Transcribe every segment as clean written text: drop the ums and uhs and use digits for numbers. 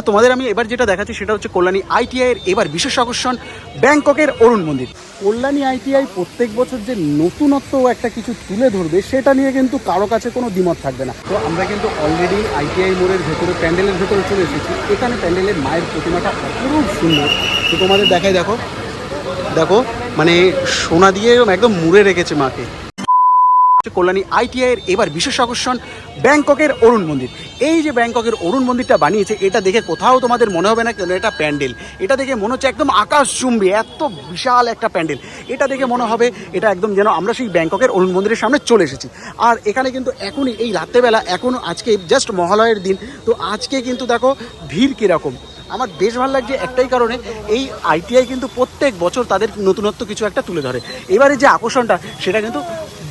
বন্ধুরা তোমাদের আমি এবার যেটা দেখাচ্ছি সেটা হচ্ছে কল্যাণী আইটিআই এর এবার বিশেষ আকর্ষণ ব্যাংককের অরুণ মন্দির। কল্যাণী আইটিআই প্রত্যেক বছর যে নতুনত্ব একটা কিছু তুলে ধরবে সেটা নিয়ে কিন্তু কারো কাছে কোনো দ্বিমত থাকবে না। তো আমরা কিন্তু অলরেডি আইটিআই মোড়ের ভেতরে প্যান্ডেলের ভেতরে চলে এসেছি। এখানে প্যান্ডেলের মায়ের প্রতিমাটা অপরূপ সুন্দর। তো তোমাদের দেখাই, দেখো দেখো মানে সোনা দিয়ে একদম মুড়ে রেখেছে মাকে। কল্যাণী আইটিআই এর এবার বিশেষ আকর্ষণ ব্যাংককের অরুণ মন্দির। এই যে ব্যাংককের অরুণ মন্দিরটা বানিয়েছে, এটা দেখে কোথাও তোমাদের মনে হবে না কেন এটা প্যান্ডেল। এটা দেখে মনে হচ্ছে একদম আকাশচুম্বী, এত বিশাল একটা প্যান্ডেল। এটা দেখে মনে হবে এটা একদম যেন আমরা সেই ব্যাংককের অরুণ মন্দিরের সামনে চলে এসেছি। আর এখানে কিন্তু এখনই এই রাত্রেবেলা, এখন আজকে জাস্ট মহালয়ের দিন, তো আজকে কিন্তু দেখো ভিড় কীরকম। আমার বেশ ভালো লাগছে একটাই কারণে, এই আইটিআই কিন্তু প্রত্যেক বছর তাদের নতুনত্ব কিছু একটা তুলে ধরে। এবারে যে আকর্ষণটা সেটা কিন্তু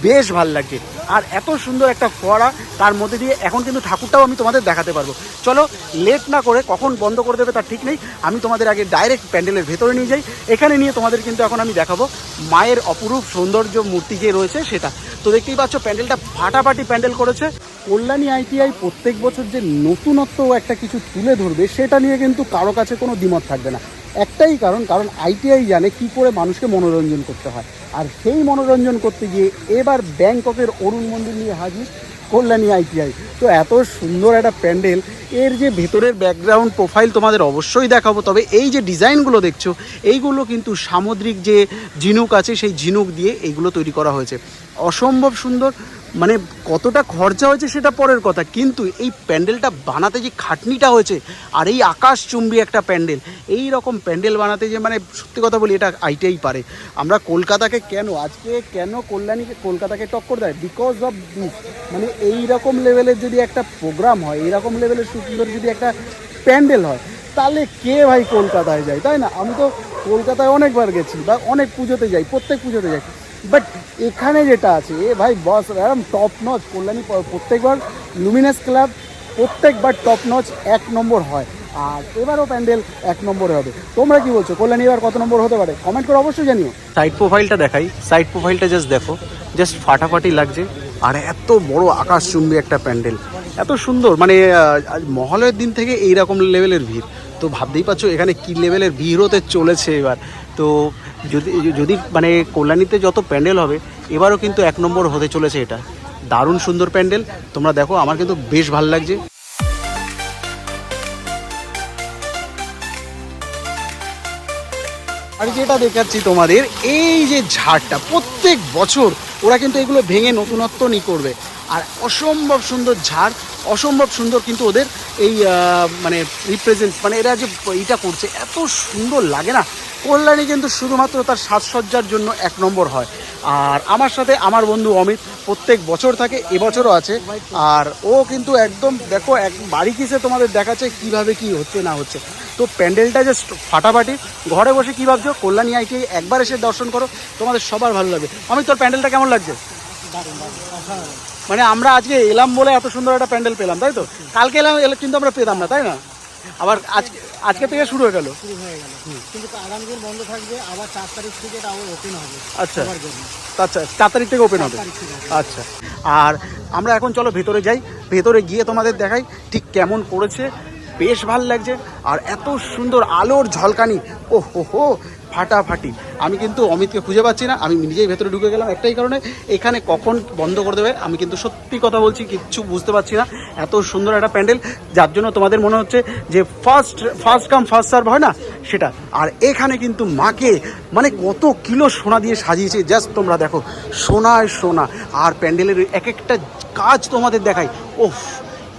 বেশ ভালো লাগছে। আর এত সুন্দর একটা ফোয়ারা, তার মধ্যে দিয়ে এখন কিন্তু ঠাকুরটাও আমি তোমাদের দেখাতে পারবো। চলো লেট না করে, কখন বন্ধ করে দেবে তার ঠিক নেই, আমি তোমাদের আগে ডাইরেক্ট প্যান্ডেলের ভেতরে নিয়ে যাই। এখানে নিয়ে তোমাদের কিন্তু এখন আমি দেখাবো মায়ের অপরূপ সৌন্দর্য মূর্তি যে রয়েছে সেটা। তো দেখতেই পাচ্ছ প্যান্ডেলটা ফাটাফাটি প্যান্ডেল করেছে। কল্যাণী আইটিআই প্রত্যেক বছর যে নতুনত্ব একটা কিছু তুলে ধরবে সেটা নিয়ে কিন্তু কারো কাছে কোনো দ্বিমত থাকবে না। একটাই কারণ আইটিআই জানে কি করে মানুষকে মনোরঞ্জন করতে হয়। আর সেই মনোরঞ্জন করতে গিয়ে এবার ব্যাংককের অরুণ মন্দির নিয়ে হাজির কল্যাণী আইটিআই। তো এত সুন্দর একটা প্যান্ডেল, এর যে ভেতরের ব্যাকগ্রাউন্ড প্রোফাইল তোমাদের অবশ্যই দেখাবো। তবে এই যে ডিজাইনগুলো দেখছো, এইগুলো কিন্তু সামুদ্রিক যে ঝিনুক আছে সেই ঝিনুক দিয়ে এইগুলো তৈরি করা হয়েছে। অসম্ভব সুন্দর। মানে কতটা খরচা হয়েছে সেটা পরের কথা, কিন্তু এই প্যান্ডেলটা বানাতে যে খাটনিটা হয়েছে, আর এই আকাশচুম্বী একটা প্যান্ডেল, এই রকম প্যান্ডেল বানাতে যে মানে সত্যি কথা বলি এটা আইটিআই পারে। আমরা কলকাতাকে কেন কল্যাণীকে কলকাতাকে টক্কর দেয়, বিকজ অফ দিস। মানে এই রকম লেভেলের যদি একটা প্রোগ্রাম হয়, এইরকম লেভেলের সুন্দর যদি একটা প্যান্ডেল হয়, তাহলে কে ভাই কলকাতায় যায়, তাই না? আমি তো কলকাতায় অনেকবার গেছি, বা অনেক পুজোতে যাই, প্রত্যেক পুজোতে যাই, বাট এখানে যেটা আছে ভাই বস একদম টপ নচ। কল্যাণী প্রত্যেকবার লুমিনাস ক্লাব প্রত্যেকবার টপ নচ 1 নম্বর হয়, আর এবারও প্যান্ডেল 1 নম্বরে হবে। তোমরা কি বলছো, কল্যাণী এবার কত নম্বর হতে পারে? কমেন্ট করে অবশ্যই জানিও। সাইড প্রোফাইলটা দেখাই, সাইড প্রোফাইলটা জাস্ট দেখো, জাস্ট ফাটাফাটি লাগছে। আর এত বড় আকাশচুম্বী একটা প্যান্ডেল, এত সুন্দর। মানে মহালয়ের দিন থেকে এইরকম লেভেলের ভিড়, তো ভাবতেই পারছো এখানে কী লেভেলের ভিড় হতে চলেছে এবার। তো যদি মানে কল্যাণীতে যত প্যান্ডেল হবে এবারও কিন্তু 1 নম্বর হতে চলেছে। এটা দারুণ সুন্দর প্যান্ডেল, তোমরা দেখো, আমার কিন্তু বেশ ভালো লাগছে। আর যেটা দেখাচ্ছি তোমাদের, এই যে ঝাড়টা প্রত্যেক বছর ওরা কিন্তু এগুলো ভেঙে নতুনত্ব করবে। আর অসম্ভব সুন্দর ঝাড়, অসম্ভব সুন্দর কিন্তু ওদের এই মানে রিপ্রেজেন্ট, মানে এরা যে এইটা করছে এত সুন্দর লাগে না। কল্যাণী কিন্তু শুধুমাত্র তার সাজসজ্জার জন্য 1 নম্বর হয়। আর আমার সাথে আমার বন্ধু অমিত প্রত্যেক বছর থাকে, এবছরও আছে। আর ও কিন্তু একদম দেখো বাড়ি কিসে তোমাদের দেখাচ্ছে কীভাবে কি হচ্ছে না হচ্ছে। তো প্যান্ডেলটা জাস্ট ফাটাফাটি। ঘরে বসে কী ভাবছো, কল্যাণী আইটিআই একবার এসে দর্শন করো, তোমাদের সবার ভালো লাগবে। অমিত, তোর প্যান্ডেলটা কেমন লাগছে? মানে আমরা আজকে এলাম বলে এত সুন্দর একটা প্যান্ডেল পেলাম, তাই তো? কালকে এলাম কিন্তু আমরা পেতাম না, তাই না? আবার আজকে থেকে শুরু হয়ে গেল, কিন্তু আগামী দিন বন্ধ থাকবে, আবার 4 তারিখ থেকে এটা আবার ওপেন হবে। আচ্ছা আচ্ছা, 4 তারিখ থেকে ওপেন হবে। আচ্ছা, আর আমরা এখন চলো ভেতরে যাই, ভেতরে গিয়ে তোমাদের দেখাই ঠিক কেমন করেছে। বেশ ভালো লাগছে। আর এত সুন্দর আলোর ঝলকানি, ও হো ফাটাফাটি। আমি কিন্তু অমিতকে খুঁজে পাচ্ছি না, আমি নিজেই ভেতরে ঢুকে গেলাম একটাই কারণে, এখানে কখন বন্ধ করে দেবে আমি কিন্তু সত্যি কথা বলছি কিচ্ছু বুঝতে পারছি না। এত সুন্দর একটা প্যান্ডেল, যার জন্য তোমাদের মনে হচ্ছে যে ফার্স্ট কাম ফার্স্ট সার্ভ হয় না সেটা। আর এখানে কিন্তু মাকে মানে কত কিলো সোনা দিয়ে সাজিয়েছে, জাস্ট তোমরা দেখো, সোনায় সোনা। আর প্যান্ডেলের এক একটা কাজ তোমাদের দেখাই, ওফ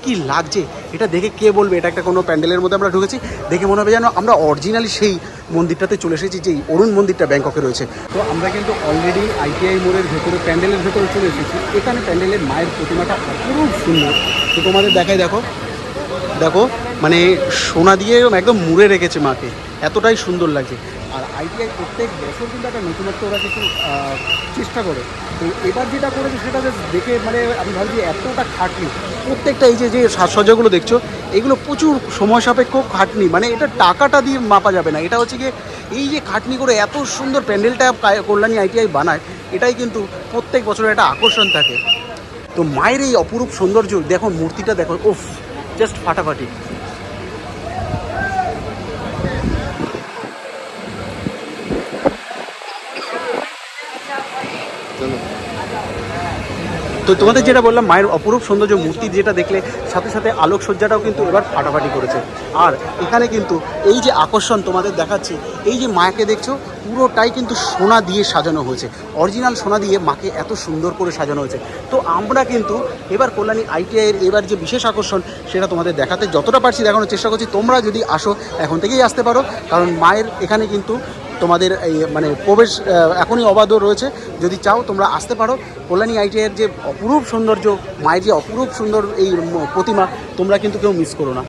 কি লাগছে। এটা দেখে কে বলবে এটা একটা কোনো প্যান্ডেলের মধ্যে আমরা ঢুকেছি, দেখে মনে হবে যেন আমরা অরিজিনালি সেই মন্দিরটাতে চলে এসেছি, যেই অরুণ মন্দিরটা ব্যাংককে রয়েছে। তো আমরা কিন্তু অলরেডি আইটিআই মোড়ের ভেতরে প্যান্ডেলের ভেতরে চলে এসেছি। এখানে প্যান্ডেলের মায়ের প্রতিমাটা খুব সুন্দর। তো তোমাদের দেখাই, দেখো দেখো মানে সোনা দিয়ে একদম মুড়ে রেখেছে মাকে, এতটাই সুন্দর লাগছে। আর আইটিআই প্রত্যেক বছর কিন্তু একটা নতুনত্ব ওরা কিছু চেষ্টা করে। তো এবার যেটা করেছে সেটা দেখে মানে আমি ভাবছি এতটা খাটনি প্রত্যেকটা, এই যে সাজসজ্জাগুলো দেখছো এগুলো প্রচুর সময় সাপেক্ষ খাটনি, মানে এটা টাকাটা দিয়ে মাপা যাবে না। এটা হচ্ছে গিয়ে এই যে খাটনি করে এত সুন্দর প্যান্ডেলটা কল্যাণী আইটিআই বানায়, এটাই কিন্তু প্রত্যেক বছর একটা আকর্ষণ থাকে। তো মায়ের এই অপরূপ সৌন্দর্য দেখো, মূর্তিটা দেখো, ওফ জাস্ট ফাটাফাটি। তো তোমাদের যেটা বললাম, মায়ের অপরূপ সৌন্দর্য মূর্তি যেটা দেখলে, সাথে সাথে আলোকসজ্জাটাও কিন্তু এবার ফাটাফাটি করেছে। আর এখানে কিন্তু এই যে আকর্ষণ তোমাদের দেখাচ্ছি, এই যে মাকে দেখছো পুরোটাই কিন্তু সোনা দিয়ে সাজানো হয়েছে, অরিজিনাল সোনা দিয়ে মাকে এত সুন্দর করে সাজানো হয়েছে। তো আমরা কিন্তু এবার কল্যাণী আইটিআইয়ের এবার যে বিশেষ আকর্ষণ সেটা তোমাদের দেখাতে যতটা পারছি দেখানোর চেষ্টা করছি। তোমরা যদি আসো এখন থেকেই আসতে পারো, কারণ মায়ের এখানে কিন্তু তোমাদের এই মানে প্রবেশ এখনই অবাধ রয়েছে। যদি চাও তোমরা আসতে পারো। কল্যাণী আইটিআইয়ের যে অপরূপ সৌন্দর্য, মায়ের যে অপরূপ সুন্দর এই প্রতিমা, তোমরা কিন্তু কেউ মিস করো না।